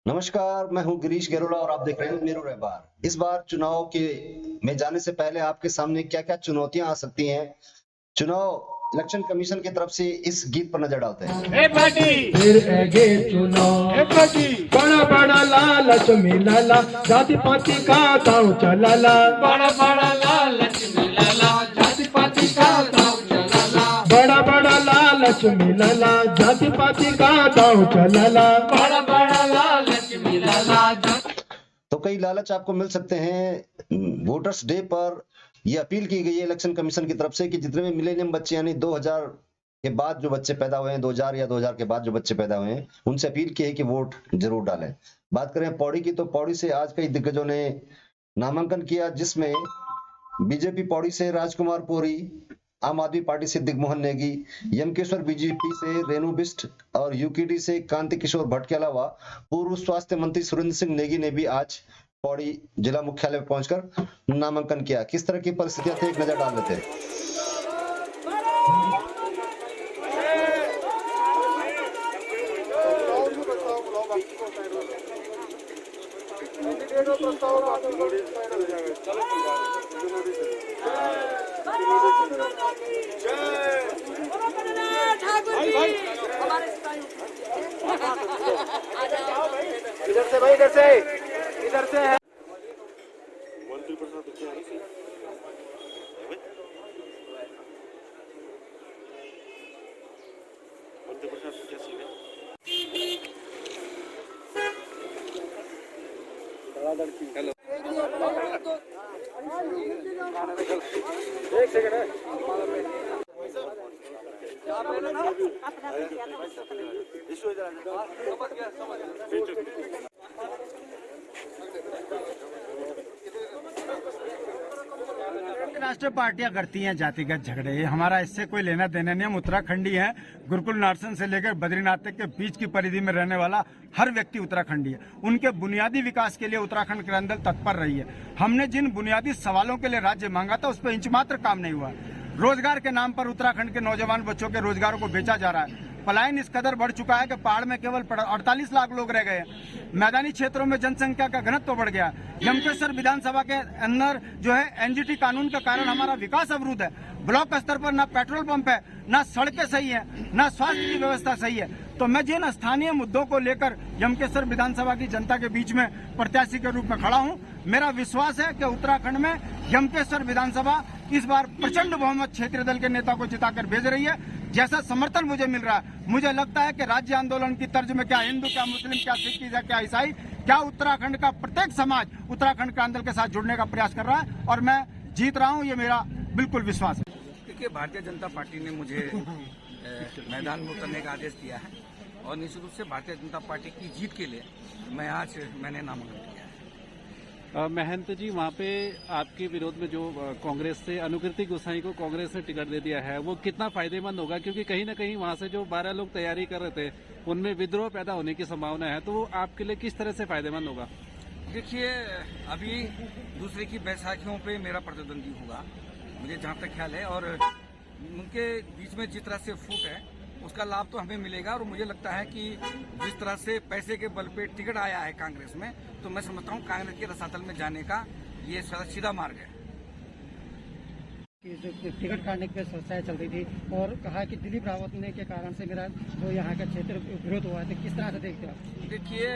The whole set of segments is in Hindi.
नमस्कार, मैं हूँ गिरीश गेरोला और आप देख रहे हैं मेरो रहबार। इस बार चुनाव के में जाने से पहले आपके सामने क्या-क्या चुनौतियां आ सकती हैं, चुनाव इलेक्शन कमीशन की तरफ से इस गीत पर नजर डालते हैं। ए पार्टी फिर आगे चुनाव ए पार्टी बड़ा बड़ा लालच मिलाला जाति पाति का दाव चलाला बड़ा बड़ा लालच मिलाला जाति पाति का दाव चलाला बड़ा बड़ा लालच मिलाला जाति पाति का दाव चलाला बड़ा बड़ा लालच मिलाला तो कई लालच आपको मिल सकते हैं। वोटर्स डे पर यह अपील की गई है इलेक्शन कमीशन की तरफ से कि जितने भी मिलेनियम बच्चे यानी 2000 के बाद जो बच्चे पैदा हुए हैं, 2000 या 2000 के बाद जो बच्चे पैदा हुए हैं, उनसे अपील की है कि वोट जरूर डालें। बात करें पौड़ी की, तो पौड़ी से आज कई दिग्गजों ने नामांकन किया, जिसमें बीजेपी पौड़ी से राजकुमार पोरी, आम आदमी पार्टी से दिग्मोहन नेगी, यमकेश्वर बीजेपी से रेणु बिष्ट और यूकेडी से कांति किशोर भट्ट के अलावा पूर्व स्वास्थ्य मंत्री सुरेंद्र सिंह नेगी ने भी आज पौड़ी जिला मुख्यालय में पहुंचकर नामांकन किया। किस तरह की परिस्थितियां थी, एक नजर डाल लेते हैं। इधर से भाई इधर से है एक सेकंड है राष्ट्रीय पार्टियां करती हैं जातिगत झगड़े, ये हमारा इससे कोई लेना देना नहीं। हम उत्तराखंडी हैं, गुरुकुल नार्सन से लेकर बद्रीनाथ तक के बीच की परिधि में रहने वाला हर व्यक्ति उत्तराखंडी है। उनके बुनियादी विकास के लिए उत्तराखंड क्रांति दल तत्पर रही है। हमने जिन बुनियादी सवालों के लिए राज्य मांगा था, उस पर इंच मात्र काम नहीं हुआ। रोजगार के नाम पर उत्तराखंड के नौजवान बच्चों के रोजगारों को बेचा जा रहा है। पलायन इस कदर बढ़ चुका है कि पहाड़ में केवल 48 लाख लोग रह गए। मैदानी क्षेत्रों में जनसंख्या का घनत्व बढ़ गया। यमकेश्वर विधानसभा के अंदर जो है एनजीटी कानून के कारण हमारा विकास अवरुद्ध है। ब्लॉक स्तर पर ना पेट्रोल पंप है, ना सड़कें सही है, ना स्वास्थ्य की व्यवस्था सही है। तो मैं जिन स्थानीय मुद्दों को लेकर यमकेश्वर विधानसभा की जनता के बीच में प्रत्याशी के रूप में खड़ा हूं, मेरा विश्वास है कि उत्तराखंड में यमकेश्वर विधानसभा इस बार प्रचंड बहुमत क्षेत्रीय दल के नेता को जिताकर भेज रही है। जैसा समर्थन मुझे मिल रहा है, मुझे लगता है कि राज्य आंदोलन की तर्ज में क्या हिंदू, क्या मुस्लिम, क्या सिख, क्या ईसाई, क्या उत्तराखंड का प्रत्येक समाज उत्तराखंड के आंदोलन के साथ जुड़ने का प्रयास कर रहा है और मैं जीत रहा हूं, ये मेरा बिल्कुल विश्वास है। देखिए, भारतीय जनता पार्टी ने मुझे मैदान में उतरने का आदेश दिया है और निश्चित रूप से भारतीय जनता पार्टी की जीत के लिए मैंने नामांकन किया है। महंत जी, वहाँ पे आपके विरोध में जो कांग्रेस से अनुकृति गोसाई को कांग्रेस ने टिकट दे दिया है, वो कितना फायदेमंद होगा? क्योंकि कहीं ना कहीं वहाँ से जो 12 लोग तैयारी कर रहे थे, उनमें विद्रोह पैदा होने की संभावना है, तो वो आपके लिए किस तरह से फायदेमंद होगा? देखिए, अभी दूसरे की बैसाखियों पे मेरा प्रतिद्वंदी होगा, मुझे जहाँ तक ख्याल है, और उनके बीच में जिस तरह से फूट है उसका लाभ तो हमें मिलेगा। और मुझे लगता है कि जिस तरह से पैसे के बल पे टिकट आया है कांग्रेस में, तो मैं समझता हूँ कांग्रेस के रसातल में जाने का ये सीधा मार्ग है। टिकट काटने की चर्चाएं चल रही थी और कहा कि दिलीप रावत ने के कारण से मेरा जो यहाँ का क्षेत्र विरोध हुआ है, तो किस तरह से देखते हो? देखिए,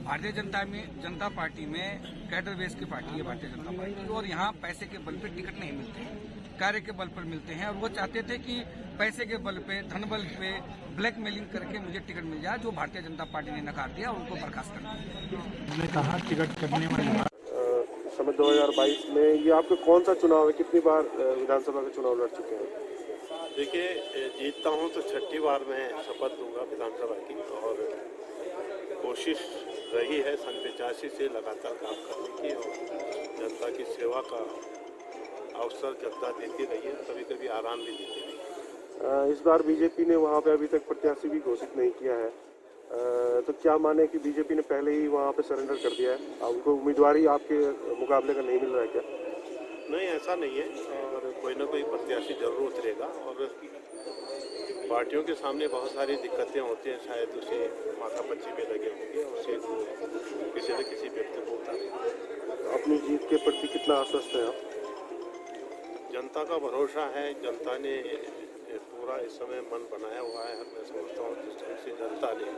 भारतीय जनता पार्टी में कैडर बेस की पार्टी है भारतीय जनता पार्टी, और यहाँ पैसे के बल पे टिकट नहीं मिलते, कार्य के बल पर मिलते हैं। और वो चाहते थे कि पैसे के बल पे, धन बल पे ब्लैकमेलिंग करके मुझे टिकट मिल जाए, जो भारतीय जनता पार्टी ने नकार दिया और उनको बर्खास्त कर दिया। उन्होंने कहा टिकट करने वाले समय 2022 में ये आपका कौन सा चुनाव है? कितनी बार विधानसभा का चुनाव लड़ चुके हैं? देखिए, जीतता हूँ तो 6ठी बार मैं शपथ लूँगा विधानसभा की, और कोशिश रही है सन 85 से लगातार काम करने की, और जनता की सेवा का अवसर जनता देती रही है, कभी कभी आराम भी देती रही है। इस बार बीजेपी ने वहाँ पे अभी तक प्रत्याशी भी घोषित नहीं किया है, तो क्या माने कि बीजेपी ने पहले ही वहाँ पे सरेंडर कर दिया है? उनको उम्मीदवारी आपके मुकाबले का नहीं मिल रहा है क्या? नहीं, ऐसा नहीं है, और कोई ना कोई प्रत्याशी जरूर उतरेगा, और पार्टियों के सामने बहुत सारी दिक्कतें होती हैं, शायद उसे माथापच्ची में लगे होंगे और उसे किसी न किसी व्यक्ति को उतारेंगे। अपनी जीत के प्रति कितना आश्वस्त है आप? जनता का भरोसा है, जनता ने पूरा इस समय मन बनाया हुआ है। मैं समझता हूँ जिस ढंग से जनता ने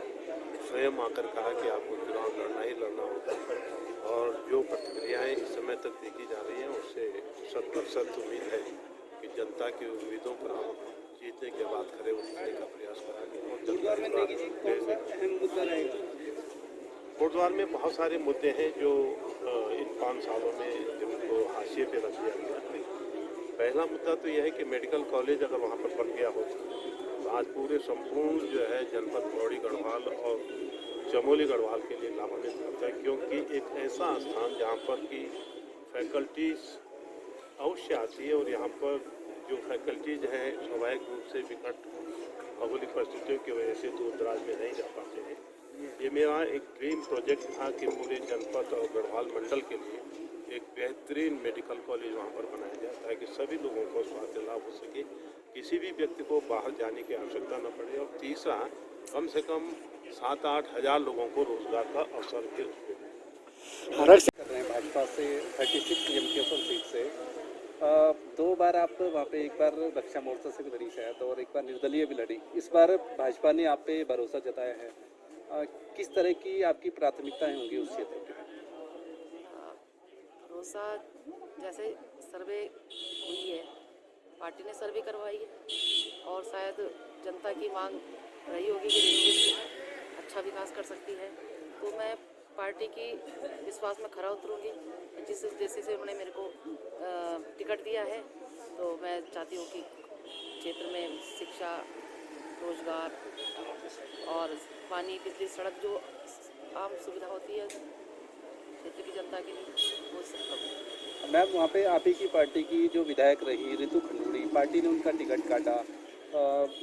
स्वयं आकर कहा कि आपको चुनाव लड़ना ही लड़ना होगा, और जो प्रतिक्रियाएं इस समय तक देखी जा रही हैं उससे 100% उम्मीद है कि जनता की उम्मीदों पर हम जीतने के बाद खड़े उतरने का प्रयास करेंगे। कोटद्वार में बहुत सारे मुद्दे हैं जो इन 5 सालों में जिनको हाशिए पे रख दिया गया। पहला मुद्दा तो यह है कि मेडिकल कॉलेज अगर वहाँ पर बन गया होता तो आज पूरे संपूर्ण जो है जनपद पौड़ी गढ़वाल और चमोली गढ़वाल के लिए लाभान्वित होता है, क्योंकि एक ऐसा स्थान जहाँ पर की फैकल्टीज अवश्य आती है और यहाँ पर जो फैकल्टीज हैं स्वाभाविक रूप से विकट भौगोलिक परिस्थितियों की वजह से दूर दराज में नहीं जा पाते हैं। ये मेरा एक ड्रीम प्रोजेक्ट था कि पूरे जनपद और गढ़वाल मंडल के लिए एक बेहतरीन मेडिकल कॉलेज वहाँ पर बनाया जाए ताकि सभी लोगों को स्वास्थ्य लाभ हो सके, किसी भी व्यक्ति को बाहर जाने की आवश्यकता न पड़े, और तीसरा कम से कम 7-8 हज़ार लोगों को रोजगार का अवसर मिल सके। कर रहे हैं भाजपा से 36 एमपीएसएल सीट से 2 बार आप वहाँ पे, एक बार रक्षा मोर्चा से भी लड़ी शायद और एक बार निर्दलीय भी लड़ी। इस बार भाजपा ने आप पे भरोसा जताया है, किस तरह की आपकी प्राथमिकताएं होंगी उस क्षेत्र में? भरोसा जैसे सर्वे हुई है, पार्टी ने सर्वे करवाई है और शायद जनता की मांग रही होगी कि रेलवे अच्छा विकास कर सकती है, तो मैं पार्टी की विश्वास में खरा उतरूंगी। जिस उद्देश्य से उन्होंने मेरे को टिकट दिया है, तो मैं चाहती हूँ कि क्षेत्र में शिक्षा, रोजगार और पानी, बिजली, सड़क जो आम सुविधा होती है क्षेत्र की जनता के लिए, वो सब करूँ। मैम, वहाँ पे आप ही की पार्टी की जो विधायक रही रितु खंडूड़ी, पार्टी ने उनका टिकट काटा,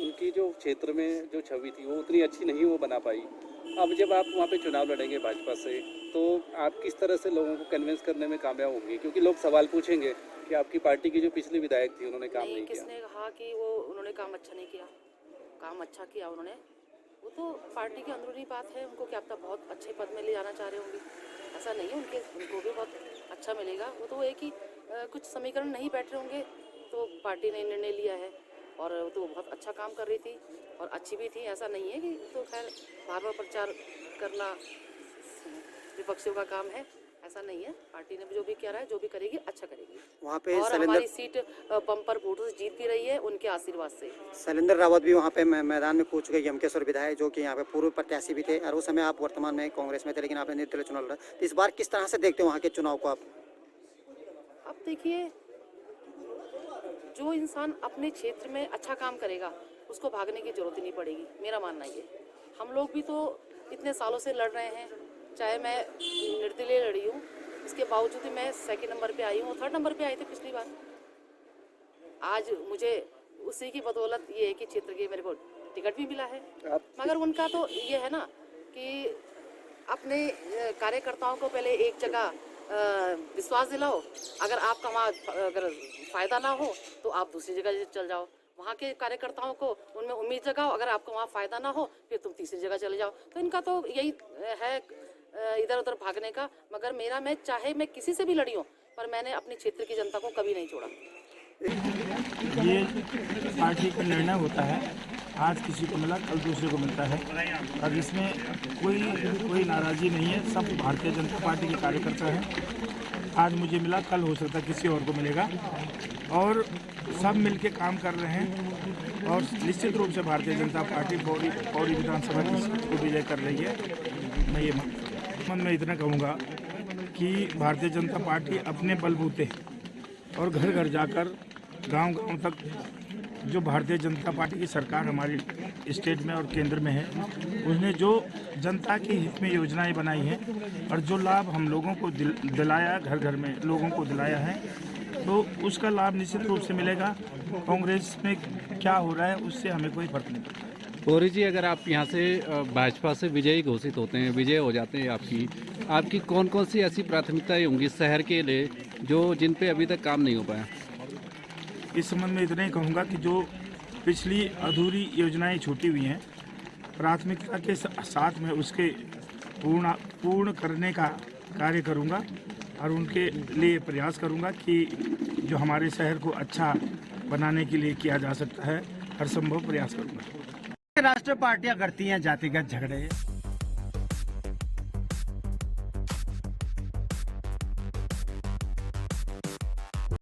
उनकी जो क्षेत्र में जो छवि थी वो उतनी अच्छी नहीं वो बना पाई। अब जब आप वहाँ पे चुनाव लड़ेंगे भाजपा से, तो आप किस तरह से लोगों को कन्विंस करने में कामयाब होंगे? क्योंकि लोग सवाल पूछेंगे कि आपकी पार्टी की जो पिछली विधायक थी उन्होंने काम नहीं किया। किसने कहा कि वो उन्होंने काम अच्छा नहीं किया? काम अच्छा किया उन्होंने, वो तो पार्टी की अंदरूनी बात है। उनको क्या पता बहुत अच्छे पद में ले जाना चाह रहे होंगे, ऐसा नहीं है। उनको भी बहुत अच्छा मिलेगा। वो तो एक ही कुछ समीकरण नहीं बैठ रहे होंगे, तो पार्टी ने निर्णय लिया है और वो तो बहुत अच्छा काम कर रही थी और अच्छी भी थी। ऐसा नहीं है कि तो खैर बार बार प्रचार करना विपक्षियों का काम है, ऐसा नहीं है। पार्टी ने जो भी किया है, जो भी करेगी अच्छा करेगी। वहाँ पे और हमारी सीट बम्पर वोटों से जीत भी रही है उनके आशीर्वाद से। शैलेंद्र रावत भी वहाँ पे मैदान में कूद चुके, यमकेश्वर विधायक जो कि यहाँ पे पूर्व प्रत्याशी भी थे, और उस समय आप वर्तमान में कांग्रेस में थे, लेकिन आपने निर्दलीय चुनाव लड़ा। तो इस बार किस तरह से देखते हो वहाँ के चुनाव को आप? अब देखिए, जो इंसान अपने क्षेत्र में अच्छा काम करेगा उसको भागने की जरूरत ही नहीं पड़ेगी, मेरा मानना ये। हम लोग भी तो इतने सालों से लड़ रहे हैं, चाहे मैं निर्दलीय लड़ी हूँ, इसके बावजूद मैं 2nd नंबर पे आई हूँ, 3rd नंबर पे आई थी पिछली बार। आज मुझे उसी की बदौलत ये है कि क्षेत्र के मेरे को टिकट भी मिला है। मगर उनका तो ये है ना कि अपने कार्यकर्ताओं को पहले एक जगह विश्वास दिलाओ, अगर आपका वहाँ अगर फ़ायदा ना हो तो आप दूसरी जगह चल जाओ। वहाँ के कार्यकर्ताओं को उनमें उम्मीद जगाओ, अगर आपको वहाँ फ़ायदा ना हो फिर तुम तीसरी जगह चले जाओ। तो इनका तो यही है इधर उधर भागने का। मगर मेरा, मैं चाहे मैं किसी से भी लड़ी हूँ, पर मैंने अपने क्षेत्र की जनता को कभी नहीं छोड़ा। ये पार्टी का निर्णय होता है, आज किसी को मिला कल दूसरे को मिलता है, और इसमें कोई नाराज़गी नहीं है। सब भारतीय जनता पार्टी के कार्यकर्ता हैं। आज मुझे मिला, कल हो सकता है किसी और को मिलेगा, और सब मिलके काम कर रहे हैं। और निश्चित रूप से भारतीय जनता पार्टी पौड़ी विधानसभा की सीट को विजय कर रही है। मैं ये मन में इतना कहूँगा कि भारतीय जनता पार्टी अपने बलबूते और घर घर जाकर गांव-गांव तक जो भारतीय जनता पार्टी की सरकार हमारी स्टेट में और केंद्र में है, उसने जो जनता के हित में योजनाएं बनाई हैं और जो लाभ हम लोगों को दिलाया, घर घर में लोगों को दिलाया है, तो उसका लाभ निश्चित रूप से मिलेगा। कांग्रेस में क्या हो रहा है उससे हमें कोई फर्क नहीं पड़ता। गौरी जी, अगर आप यहाँ से भाजपा से विजयी घोषित होते हैं, विजय हो जाते हैं, आपकी कौन कौन सी ऐसी प्राथमिकताएं होंगी शहर के लिए जिन पे अभी तक काम नहीं हो पाया? इस संबंध में इतना ही कहूँगा कि जो पिछली अधूरी योजनाएं छूटी हुई हैं, प्राथमिकता के साथ में उसके पूर्ण करने का कार्य करूंगा और उनके लिए प्रयास करूंगा कि जो हमारे शहर को अच्छा बनाने के लिए किया जा सकता है, हर संभव प्रयास करूंगा। राष्ट्रीय पार्टियां करती हैं जातिगत झगड़े।